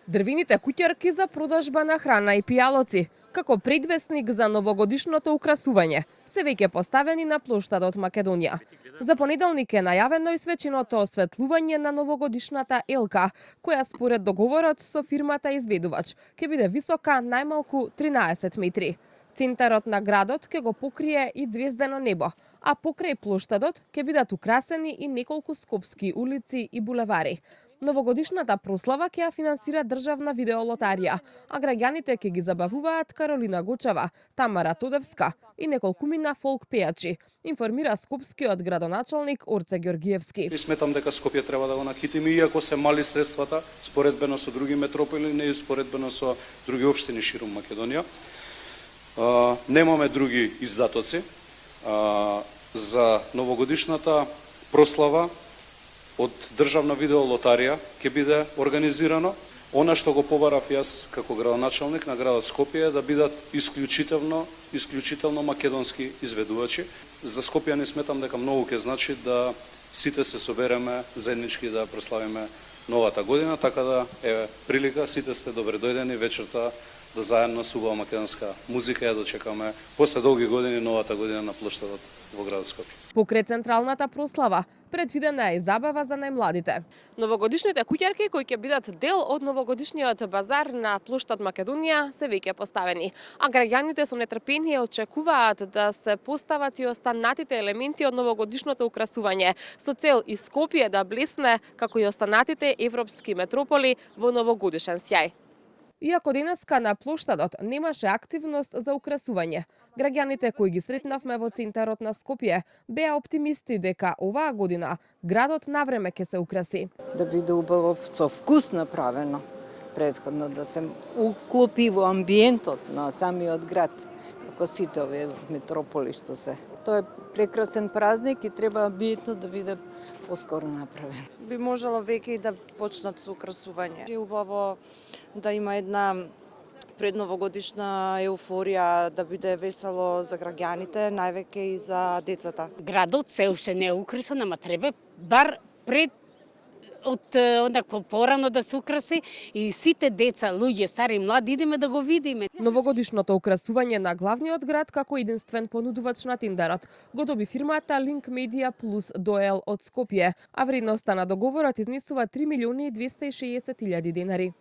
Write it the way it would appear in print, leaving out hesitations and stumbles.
Дрвените куќарки за продажба на храна и пијалоци, како предвесник за новогодишното украсување, се веќе поставени на плоштадот Македонија. За понеделник е најавено и свеченото осветлување на новогодишната елка, која според договорот со фирмата изведувач ќе биде висока најмалку 13 метри. Центарот на градот ќе го покрие и ѕвездено небо, а покрај плоштадот ќе бидат украсени и неколку скопски улици и булевари. Новогодишната прослава ќе ја финансира државна видеолотарија, а граѓаните ќе ги забавуваат Каролина Гочева, Тамара Тодевска и неколкумина фолк пејачи, информира скопскиот градоначалник Орце Ѓоргиевски. И сметам дека Скопје треба да го нахитиме, иако се мали средствата, споредбено со други метрополи, не и споредбено со други општини ширум Македонија. Немаме други издатоци за новогодишната прослава. Од државна видеолотарија ќе биде организирано. Она што го побарав јас како градоначалник на градот Скопје е да бидат исклучително македонски изведувачи. За Скопје не сметам дека многу ќе значи да сите се собереме заеднички да прославиме новата година, така да е прилика, сите сте добре дојдени вечерта да заедно со убава македонска музика ја дочекаме после долги години новата година на плоштадот во градот Скопје. Покрај централната прослава, предвидена е и забава за најмладите. Новогодишните куќарки кои ќе бидат дел од новогодишниот базар на плоштад Македонија се веќе поставени, а граѓаните со нетрпение очекуваат да се постават и останатите елементи од новогодишното украсување со цел и Скопје да блесне како и останатите европски метрополи во новогодишен сјај. Иако денеска на плоштадот немаше активност за украсување, граѓаните кои ги сретнавме во центарот на Скопје беа оптимисти дека оваа година градот навреме ќе се украси. Да биде убаво со вкус направено, претходно да се уклопи во амбиентот на самиот град, како сите овие метрополи што се. Тоа е прекрасен празник и треба амбиентно да биде поскоро направен. Би можело веќе и да почнат со украсување. Е убаво да има една предновогодишна еуфорија, да биде весело за граѓаните, највеќе и за децата. Градот се уште не е украсен, ама треба бар пред од одакво порано да се украси и сите деца, луѓе, стари и млади идеме да го видиме. Новогодишното украсување на главниот град како единствен понудувач на тендерот го доби фирмата Link Media Plus Doel од Скопје, а вредноста на договорот изнесува 3.260.000 денари.